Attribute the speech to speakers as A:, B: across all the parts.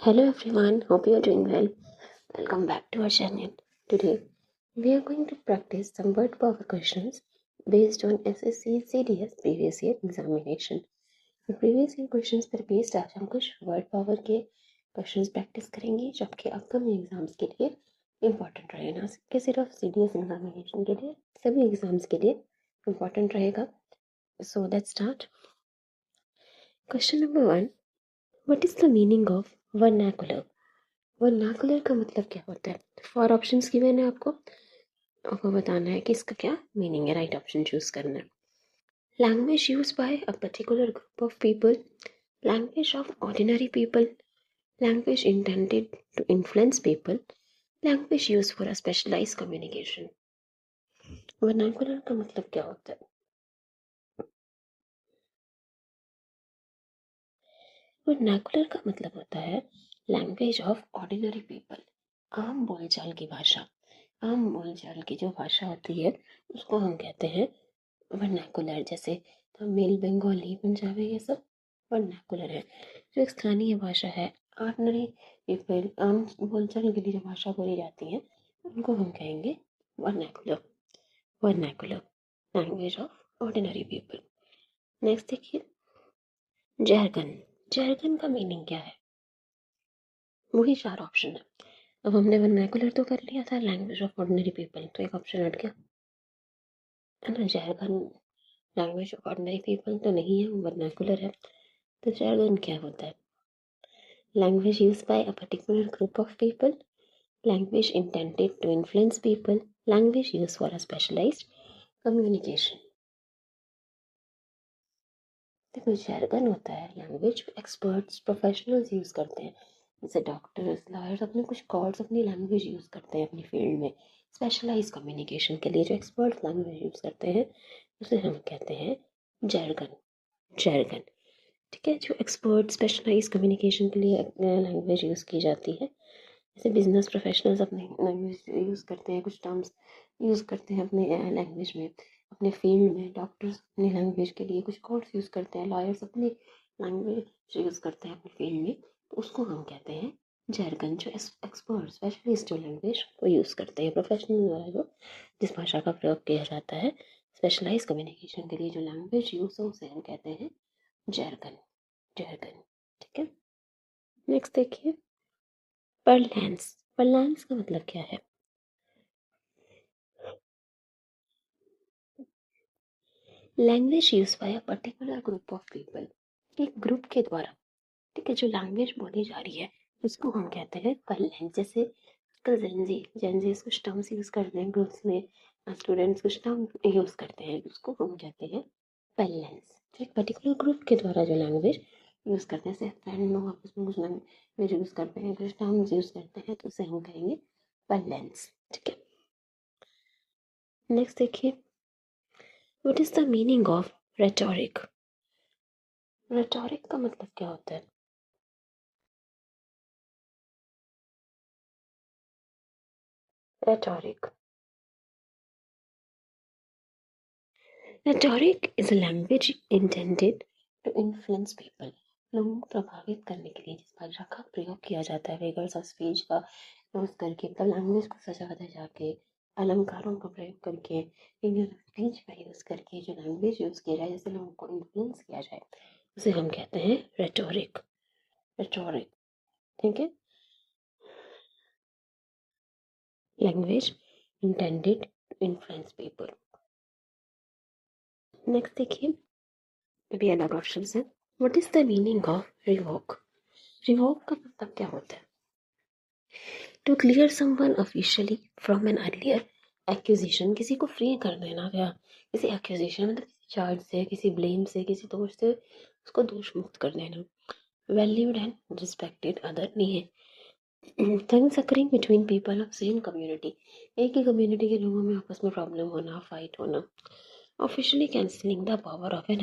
A: Hello everyone, hope you are doing well. Welcome back to our channel. Today we are going to practice some word power questions based on SSC CDS previous year examination. तो previous year questions पर based आज हम कुछ word power के questions practice करेंगे जो आपके upcoming exams के लिए important रहेगा, ना कि सिर्फ CDS examination के लिए, सभी exams के लिए important रहेगा. So let's start. Question number 1. What is the meaning of vernacular? Vernacular का मतलब क्या होता है? 4 ऑप्शंस गिवन है आपको बताना है कि इसका क्या मीनिंग है. राइट ऑप्शन चूज करना है. Language use by a particular group of people, language of ordinary people, language intended to influence people, language use for a specialised communication. Vernacular का मतलब क्या होता है? वर्नाकुलर का मतलब होता है लैंग्वेज ऑफ ऑर्डिनरी पीपल, आम बोलचाल की भाषा. आम बोलचाल की जो भाषा होती है उसको हम कहते हैं वर्नाकुलर. जैसे तमिल, बंगाली, पंजाबी, ये सब वर्नाकुलर है. जो एक स्थानीय भाषा है, ऑर्डिनरी पीपल, आम बोलचाल के लिए जो भाषा बोली जाती है उनको हम कहेंगे vernacular. Vernacular language of ordinary people. Next देखिए, जैरगन. जैरगन का मीनिंग क्या है? वही 4 ऑप्शन है. अब हमने वर्नाकुलर तो कर लिया था, लैंग्वेज ऑफ ऑर्डिनरी पीपल, तो एक ऑप्शन हट गया है ना. जैरगन लैंग्वेज ऑफ ऑर्डिनरी पीपल तो नहीं है, वर्नाकुलर है. तो जैरगन क्या होता है? Language use by a particular group of people, language intended to influence people, language use for a specialised communication. देखो, जैरगन होता है लैंग्वेज एक्सपर्ट्स प्रोफेशनल्स यूज करते हैं. जैसे डॉक्टर्स, लॉयर्स अपने कुछ कॉर्ड्स, अपनी लैंग्वेज यूज करते हैं अपनी फील्ड में. स्पेशलाइज्ड कम्युनिकेशन के लिए जो एक्सपर्ट लैंग्वेज यूज करते हैं उसे हम कहते हैं जैरगन. जैरगन, ठीक है. जो एक्सपर्ट स्पेशलाइज कम्युनिकेशन के लिए लैंग्वेज यूज़ की जाती है. जैसे बिजनेस प्रोफेशनल्स अपनी लैंग्वेज यूज़ करते हैं, कुछ टर्म्स यूज़ करते हैं अपने लैंग्वेज में अपने फील्ड में. डॉक्टर्स अपनी लैंग्वेज के लिए कुछ कोड्स यूज़ करते हैं. लॉयर्स अपनी लैंग्वेज यूज़ करते हैं अपनी फील्ड में, तो उसको हम कहते हैं जैरगन. जो एक्सपर्ट स्पेशलिस्ट जो लैंग्वेज वो यूज़ करते हैं, प्रोफेशनल द्वारा जो जिस भाषा का प्रयोग किया जाता है स्पेशलाइज कम्युनिकेशन के लिए जो लैंग्वेज यूज़ हो उसे हम कहते हैं जैरगन. जैरगन, ठीक है. नेक्स्ट देखिए, परलैंस. परलैंस का मतलब क्या है? Language use by a particular group of people, एक ग्रुप के द्वारा, ठीक है. जो लैंग्वेज बोली जा रही है उसको हम कहते हैं परलैंस. जैसे आजकल जेंजी कुछ टर्म्स यूज करते हैं ग्रुप्स में, स्टूडेंट्स कुछ टर्म यूज करते हैं, उसको हम कहते हैं परलैंस. जो एक पर्टिकुलर ग्रुप के द्वारा जो लैंग्वेज यूज करते हैं, जैसे फ्रेंड लोग आपस में कुछ लैंग्वेज यूज करते हैं, कुछ टर्म्स यूज करते हैं, तो उसे हम कहेंगे परलैंस, ठीक है. नेक्स्ट देखिए, what is the meaning of rhetoric? Rhetoric का मतलब क्या होता है? Rhetoric. Rhetoric is a language intended to influence people. लोगों को प्रभावित करने के लिए जिस भाषा का प्रयोग किया जाता है, फिगर्स ऑफ स्पीच का यूज करके, मतलब लैंग्वेज को सजाया जाके, अलंकारों का प्रयोग करके, फिगर ऑफ स्पीच का यूज करके जो लैंग्वेज यूज किया जाए, जैसे लोगों को इन्फ्लुएंस किया जाए, उसे हम कहते हैं रेटोरिक. रेटोरिक, ठीक है. Language intended to influence people. Next देखिए, अभी अलग ऑप्शन है. What is the meaning of revoke? Revoke का मतलब क्या होता है? To clear someone officially from an earlier accusation. किसी को फ्री कर देना, या किसी एक्यूजिशन मतलब किसी चार्ज से, किसी ब्लेम से, किसी दोष से उसको दोष मुक्त कर देना. वैल्यूड एंड रिस्पेक्टेड अदर नहीं है. Things occurring between people of same community. एक ही कम्युनिटी के लोगों में आपस में प्रॉब्लम होना, फाइट होना. Officially cancelling the power of an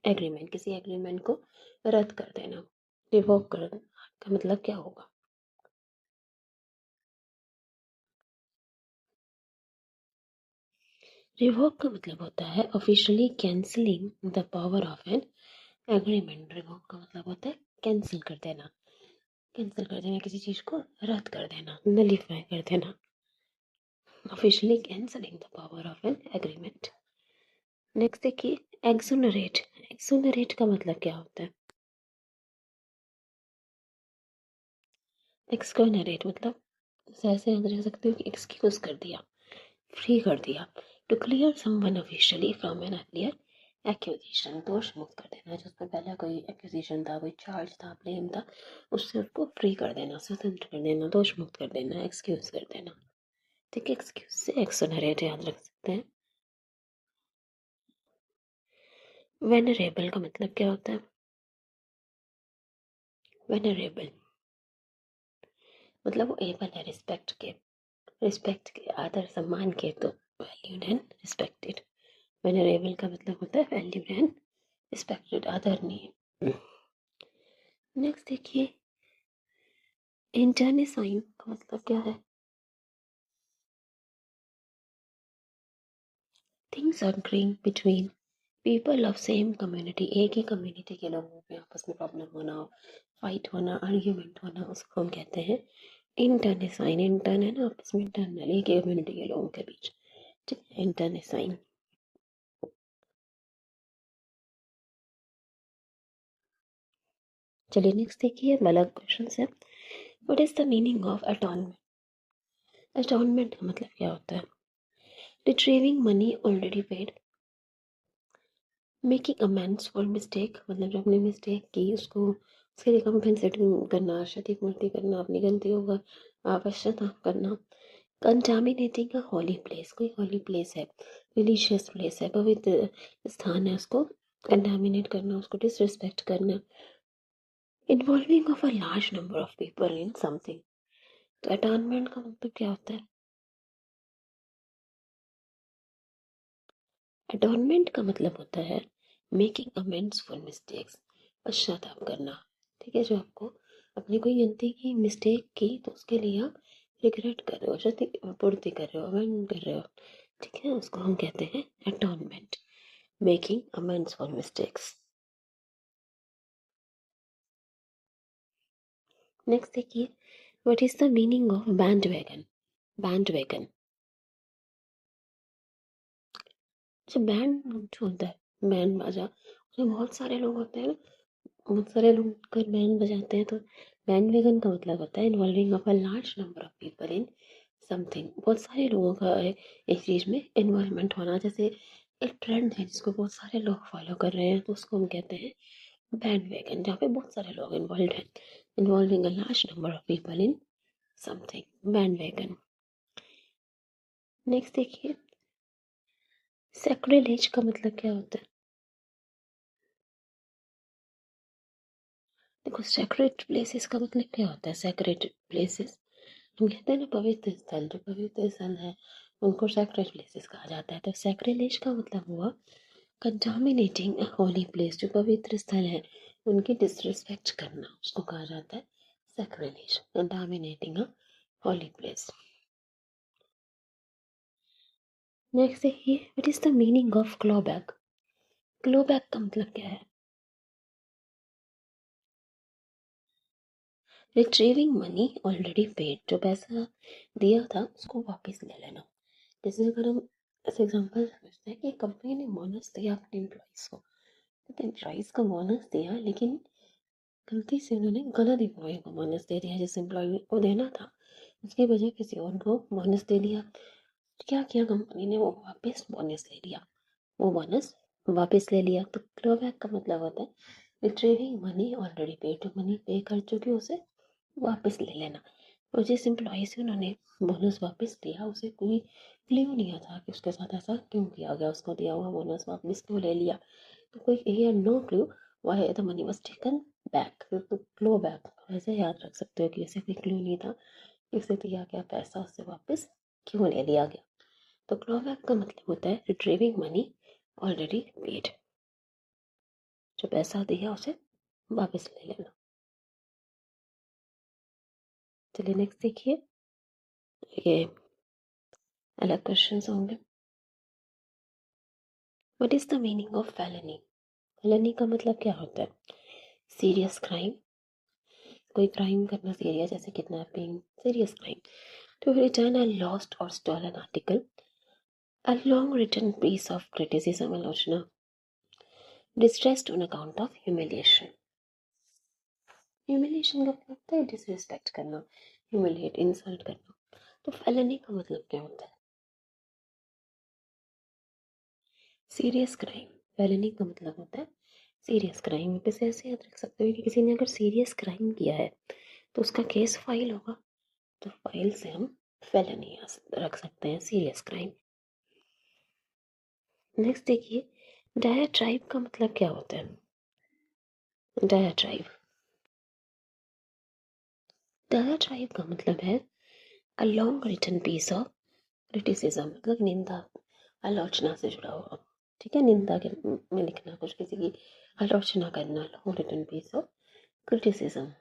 A: agreement. किसी एग्रीमेंट को रद्द कर देना, रिवोक कर देना का मतलब क्या होगा? रिवोक का मतलब होता है officially cancelling the power of an agreement. Revoke का मतलब होता है कैंसिल कर देना. कैंसिल कर देना, किसी चीज़ को रद्द कर देना, नलीफाई कर देना। Officially cancelling the power of an agreement. Next देखिए, एक्सोनरेट। एक्सोनरेट का मतलब क्या होता है? एक्सोनरेट मतलब ऐसे याद रख सकते हो कि एक्सक्यूज कर दिया, फ्री कर दिया। To clear someone officially from an earlier accusation, दोष मुक्त कर देना। जो उसमें पहले कोई एक्यूजेशन था, कोई चार्ज था, ब्लेम था, उससे उसको फ्री कर देना, स्वतंत्र कर देना, दोष मुक्त कर देना, एक्सक्यूज कर देना। ठीक है, एक्सक्यूज से एक्सोनरेट याद रख सकते हैं। वेनरेबल का मतलब क्या होता है? वेनरेबल मतलब वो एबल है रिस्पेक्ट के, आदर सम्मान के, तो वैल्यूड एंड रिस्पेक्टेड। वेनरेबल का मतलब होता है वैल्यूड एंड रिस्पेक्टेड, आदरणीय। नेक्स्ट देखिए, इंटरनेसाइन का मतलब क्या है? Things agreeing between people of same community, एक ही कम्युनिटी के लोगों में आपस में प्रॉब्लम होना, फाइट होना, आर्ग्यूमेंट होना, उसको हम कहते हैं इंटरनेसाइन। इंटर्न है ना, आपस में इंटरनल, एक ही कम्युनिटी के लोगों के बीच। ठीक है, इंटरनेसाइन। चलिए नेक्स्ट देखिए, अलग क्वेश्चन है। What is the meaning of attornment? Attornment का मतलब क्या होता है? Retrieving money already paid, making amends for mistake मतलब जो आपने मिस्टेक की उसको उसके लिए कंपेंसेट करना, क्षतिपूर्ति करना, अपनी गलतियों का पश्चाताप करना। कंटामिनेटिंग अ हॉली प्लेस, कोई हॉली प्लेस है, रिलीजियस प्लेस है, पवित्र स्थान है, उसको कंटामिनेट करना, उसको डिसरिस्पेक्ट करना। Involving of a large number of people in something. तो अटॉर्नमेंट का मतलब क्या होता है? अटॉर्नमेंट का मतलब होता है मेकिंग अमेंड्स फॉर मिस्टेक्स, पश्चाताप करना। ठीक है, जो आपको अपनी कोई गलती की, मिस्टेक की, तो उसके लिए आप रिग्रेट कर रहे हो, क्षतिपूर्ति कर रहे हो, अमेंड कर रहे हो। ठीक है, उसको हम कहते हैं attornment, making amends for mistakes. Next देखिए, what is the meaning of bandwagon? Bandwagon, जो बैंड जो होता है, बैंड बाजा, उसमें बहुत सारे लोग होते हैं, बहुत सारे लोग अगर बैंड बजाते हैं, तो बैंड वेगन का मतलब होता है involving of a large number of people in something, बहुत सारे लोगों का एक चीज़ में इन्वॉल्वमेंट होना। जैसे एक ट्रेंड है जिसको बहुत सारे लोग फॉलो कर रहे हैं, तो उसको हम कहते हैं बैंड वेगन, जहाँ पे बहुत सारे लोग इन्वॉल्व हैं, involving a large number of people in something, bandwagon. Next देखिए, सैक्रिलेज का मतलब क्या होता है? देखो, सैक्रेड प्लेसेस का मतलब क्या होता है? सैक्रेड प्लेसेस हम कहते हैं ना, पवित्र स्थल, जो पवित्र स्थल है उनको सैक्रेड प्लेसेस कहा जाता है। तो सैक्रिलेज का मतलब हुआ कंटामिनेटिंग अ होली प्लेस, जो पवित्र स्थल है उनकी डिसरिस्पेक्ट करना, उसको कहा जाता है सैक्रिलेज, कंटामिनेटिंग अ होली प्लेस। नेक्स्ट देखिए, what is the meaning of clawback? Clawback का मतलब क्या है? रिट्रीविंग मनी ऑलरेडी पेड, जो पैसा दिया था उसको वापस ले लेना। जैसे अगर हम ऐसे एग्जांपल समझते हैं कि कंपनी ने बोनस दिया अपने एम्प्लॉयज़ को, तो एम्प्लॉयज़ को बोनस दिया, लेकिन गलती से उन्होंने गलत एम्प्लॉय को बोनस दे दिया, जिस एम्प्लॉय को देना था उसकी बजाय किसी और को बोनस दे दिया। क्या किया कंपनी ने? वो वापस बोनस ले लिया, वो बोनस वापस ले लिया। तो क्लोबैक का मतलब होता है रिट्रीविंग मनी ऑलरेडी पेड, जो मनी पे कर चुके उसे वापस ले लेना। और जिस एम्प्लॉय से उन्होंने बोनस वापस लिया उसे कोई क्ल्यू नहीं था कि उसके साथ ऐसा क्यों किया गया, उसको दिया हुआ बोनस वापस क्यों ले लिया। तो कोई he no clue why the money was taken back. तो क्लो बैक वैसे याद रख सकते हो कि उसे कोई क्ल्यू नहीं था कि उसे दिया गया पैसा उससे वापस क्यों ले लिया गया। तो क्लो बैक का मतलब होता है रिट्रीविंग मनी ऑलरेडी पेड, जो पैसा दिया उसे वापस ले लेना। चलिए नेक्स्ट देखिए, ये अलग क्वेश्चन होंगे। What is the meaning of felony? Felony का मतलब क्या होता है? सीरियस क्राइम, कोई क्राइम करना सीरियस, जैसे kidnapping, serious crime. To return a lost or stolen article, a long written piece of criticism, आलोचना, distressed on account of humiliation। humiliation का मतलब होता है डिसरिस्पेक्ट करना, humiliate, इंसल्ट करना। तो felony का मतलब क्या होता है? Serious crime. felony का मतलब होता है सीरियस क्राइम। पे से ऐसे याद रख सकते हो कि किसी ने अगर सीरियस क्राइम किया है तो उसका केस फाइल होगा, तो फाइल से हम felony रख सकते हैं, सीरियस क्राइम। नेक्स्ट देखिए, डायाट्राइब का मतलब क्या होता है? डायाट्राइब डायाट्राइब का मतलब है a long written piece of criticism, मतलब निंदा, आलोचना से जुड़ा हुआ। ठीक है, निंदा के में लिखना, कुछ किसी की आलोचना करना, long written piece of criticism.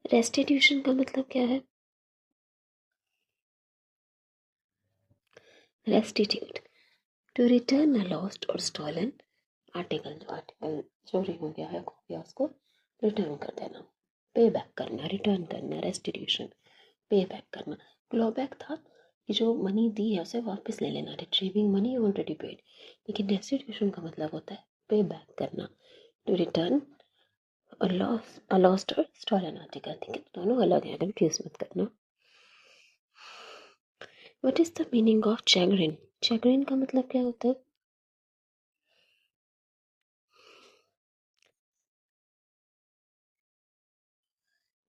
A: Restitution का मतलब क्या है? Restitute, to return a lost और स्टॉलन आर्टिकल, जो आर्टिकल चोरी हो गया है, खो गया, उसको रिटर्न कर देना, पे बैक करना, रिटर्न करना, रेस्टिट्यूशन, पे बैक करना। क्लॉबैक था कि जो मनी दी है उसे वापस ले लेना, रिट्रीविंग मनी ऑलरेडी पेड। लेकिन रेस्टिट्यूशन का मतलब होता है पे बैक करना, टू रिटर्न अ लॉस्ट और स्टॉलन आर्टिकल। ठीक है, दोनों अलग है, कंफ्यूज मत करना। What is the meaning of chagrin? Chagrin का मतलब क्या होता है?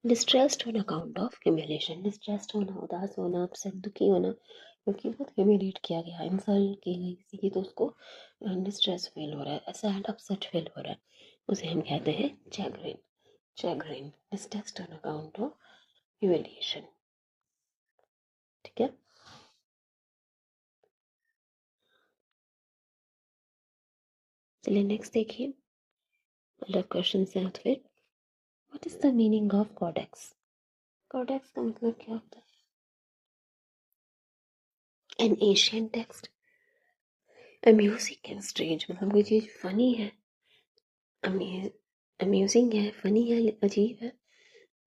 A: Distressed on account of humiliation. Distressed होना, उदास होना, अपसेट, दुखी होना, क्योंकि बहुत ह्यूमिलेट किया गया, इंसल्ट की गई किसी की, तो उसको डिस्ट्रेस फील हो रहा है, सैड, अपसेट फील हो रहा है, उसे हम कहते हैं chagrin. Chagrin, distressed on account of humiliation. ठीक है, चलिए नेक्स्ट देखिए, अलग क्वेश्चन से आते फिर। What is the meaning of Codex? Codex का मतलब क्या होता है? N Asian text, amusing and strange, मतलब कोई चीज़ फनी है, अम्यूजिंग है, फनी है, अजीब है,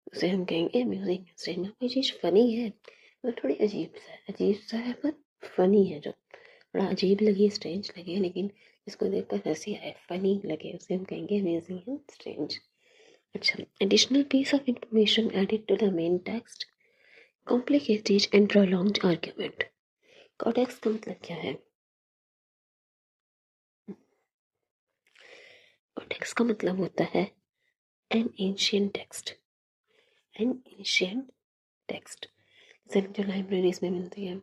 A: उसे हम कहेंगे अम्यूजिंग एंड स्ट्रेंज। कोई चीज़ फनी है मतलब थोड़ी अजीब सा है, पर फनी है, जो थोड़ा अजीब लगे, स्ट्रेंज लगे, लेकिन इसको देखकर हंसी आए, फनी लगे, उसे हम कहेंगे अम्यूजिंग एंड स्ट्रेंज। अच्छा, additional piece of information added to the main text, complicated and prolonged argument. Codex का मतलब क्या है? कॉडेक्स का मतलब होता है an ancient text, an ancient text, जैसे जो लाइब्रेरीज में मिलती है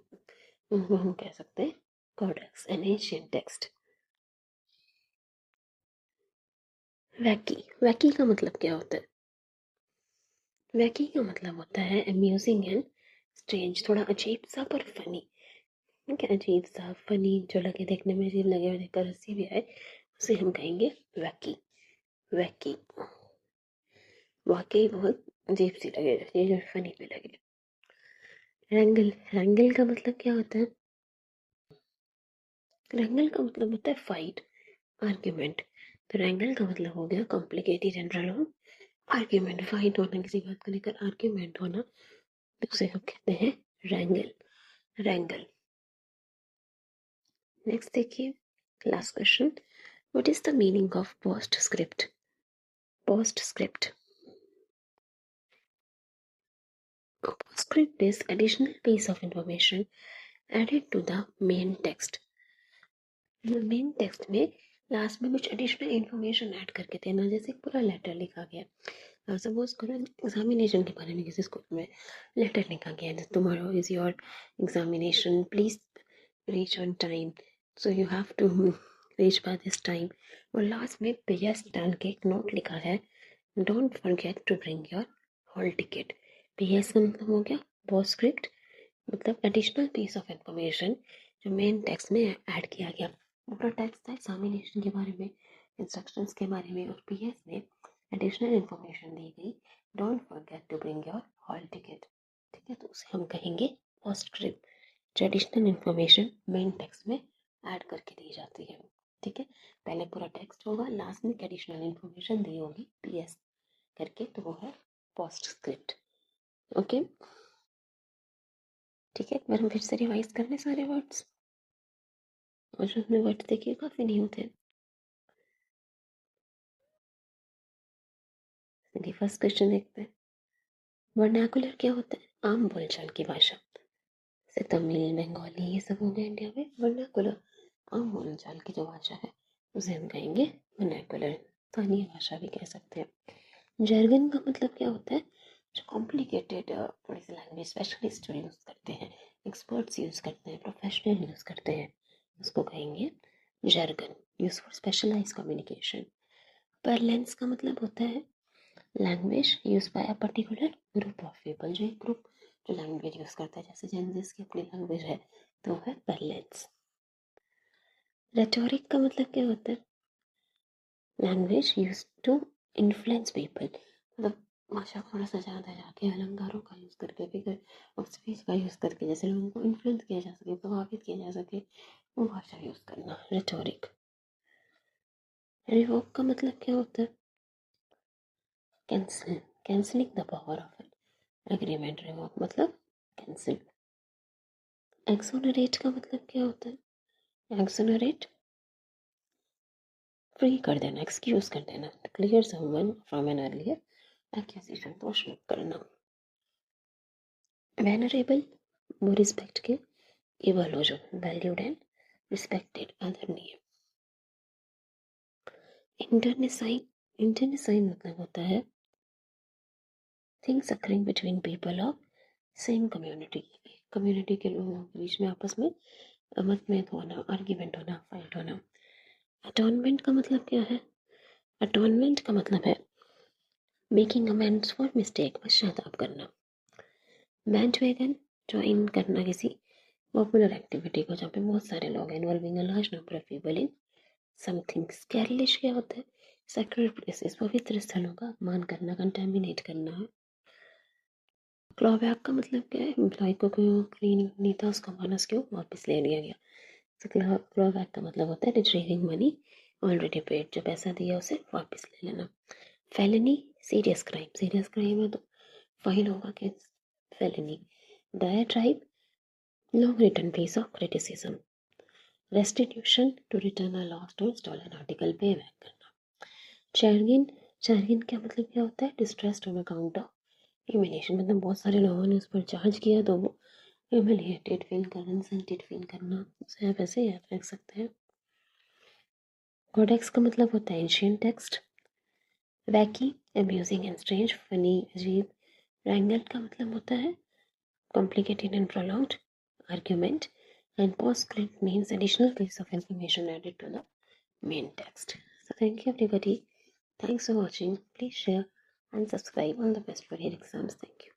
A: उनको हम कह सकते हैं कॉडेक्स, एन एंशियंट टेक्स्ट। वैकी, वैकी का मतलब क्या होता है? वैकी का मतलब होता है अम्यूजिंग एंड स्ट्रेंज, थोड़ा अजीब सा पर फनी। ठीक है, अजीब सा, फनी, जो लगे, देखने में अजीब लगे और देखकर हंसी भी आए, उसे हम कहेंगे वैकी। वैकी, वाकई बहुत अजीब सी लगे, ये जो फनी भी लगे। रैंगल, रैंगल का मतलब क्या होता है? रैंगल का मतलब होता है फाइट, आर्ग्यूमेंट। तो रैंगल का मतलब हो गया complicated and prolong argument, fight होना, किसी बात को लेकर आर्ग्यूमेंट होना, तो उसे हम कहते हैं रैंगल, रैंगल। नेक्स्ट देखिए, last question, what is the meaning of post script? Post script, script is additional piece of information added to the main text। Main text में लास्ट में कुछ एडिशनल इन्फॉर्मेशन ऐड करके देना, जैसे पूरा लेटर लिखा गया, सपोज करो एग्जामिनेशन के बारे में किसी स्कूल में लेटर लिखा गया है, tomorrow is your examination, please reach on time, so you have to reach by this time. और लास्ट में पीएस डाल के एक नोट लिखा है, don't forget to bring your hall ticket. PS का मतलब हो गया पोस्ट स्क्रिप्ट, मतलब एडिशनल पीस ऑफ इंफॉर्मेशन जो मेन टेक्स्ट में ऐड किया गया। पूरा टेक्स्ट था एग्जामिनेशन के बारे में, इंस्ट्रक्शंस के बारे में, और पीएस में एडिशनल इंफॉर्मेशन दी गई, don't forget to bring your hall ticket. ठीक है, तो उसे हम कहेंगे पोस्टस्क्रिप्ट, जो एडिशनल इंफॉर्मेशन मेन टेक्स्ट में ऐड करके दी जाती है। ठीक है, पहले पूरा टेक्स्ट होगा, लास्ट में एडिशनल इन्फॉर्मेशन दी होगी PS करके, तो वो है पोस्ट स्क्रिप्ट। ओके, ठीक है, एक बार हम फिर से रिवाइज कर लें सारे वर्ड्स। और जो हमने वर्ड्स देखे काफ़ी नहीं होते। चलिए फर्स्ट क्वेश्चन देखते हैं। वर्नाकुलर क्या होता है? आम बोलचाल की भाषा। जैसे तमिल, बंगाली ये सब हो गया इंडिया में। वर्नाकुलर आम बोलचाल की जो भाषा है उसे हम कहेंगे वर्नाकुलर, स्थानीय भाषा भी कह सकते हैं। जर्गन का मतलब क्या होता है? जो कॉम्प्लिकेटेड थोड़ी सी लैंग्वेज स्पेशलिस्ट जो यूज़ करते हैं, एक्सपर्ट्स यूज़ करते हैं, प्रोफेशनल यूज़ करते हैं, उसको कहेंगे jargon, use for specialize communication. Parlance का मतलब होता है language use by a particular group of people, जो एक ग्रुप जो लैंग्वेज यूज करता है, जैसे जेंजिस की अपनी लैंग्वेज है तो है परलेंस। रेटोरिक का मतलब क्या होता है? Language use to influence people, मतलब भाषा को थोड़ा सा ज़्यादा जाके अलंकारों का यूज़ करके, फिगर ऑफ स्पीच का यूज़ करके, जैसे लोगों को इन्फ्लुएंस किया जा सके, प्रभावित किया जा सके, वो भाषा यूज़ करना, रेटोरिक। रिवोक का मतलब क्या होता है? Cancel, cancelling the power of an agreement. Revoke मतलब कैंसिल। एक्सोनरेट का मतलब क्या होता है? एक्सोनरेट फ्री कर देना, एक्सक्यूज कर देना, clear someone from an earlier accusation, दोष मुक्त करना। वेनरेबल वो रिस्पेक्ट के एबल हो, जो वैल्यूड एंड रिस्पेक्टेड, आदरणीय। इंटरनेसाइन, इंटरनेसाइन मतलब होता है things occurring between people of same community, community के लोगों के बीच में आपस में मतभेद होना, आर्ग्यूमेंट होना, फाइट होना। अटोनमेंट का मतलब क्या है? अटोनमेंट का मतलब है मेकिंग अमेंड्स फॉर मिस्टेक, पश्चाताप करना। बैंडवैगन ज्वाइन करना किसी पॉपुलर एक्टिविटी को जहाँ पे बहुत सारे लोग हैं, involving a large number of people in something. Scurrilous क्या होता है? सेक्रेड प्लेसेस, पवित्र स्थलों का अपमान करना, कंटेमिनेट करना है। क्लॉबैक का मतलब क्या है? एम्प्लॉय को क्लीनिंग नहीं था, उसका बोनस क्यों वापस ले लिया गया। तो क्लॉबैक का मतलब होता है रिट्रीविंग मनी ऑलरेडी पेड, जो पैसा दिया उसे वापस ले लेना। Felony serious crime, serious crime है तो फाइन होगा case felony. Diatribe long written piece of criticism. Restitution to return a lost और स्टॉलन आर्टिकल, पे बैक करना। चैरगिन, चैरगिन का मतलब क्या होता है? Distressed on account of humiliation, मतलब बहुत सारे लोगों ने उस पर चार्ज किया तो वो ह्यूमिलिएटेड फील करना, इंसल्टेड फील करना, उसे आप ऐसे याद रख सकते हैं। कोडेक्स का मतलब होता है ancient text. वैकी amusing and strange, funny, अजीब। रैंगल का मतलब होता है complicated and prolonged argument, and postscript means additional piece of information added to the main text. So thank you everybody. Thanks for watching. Please share and subscribe. All the best for your exams. Thank you.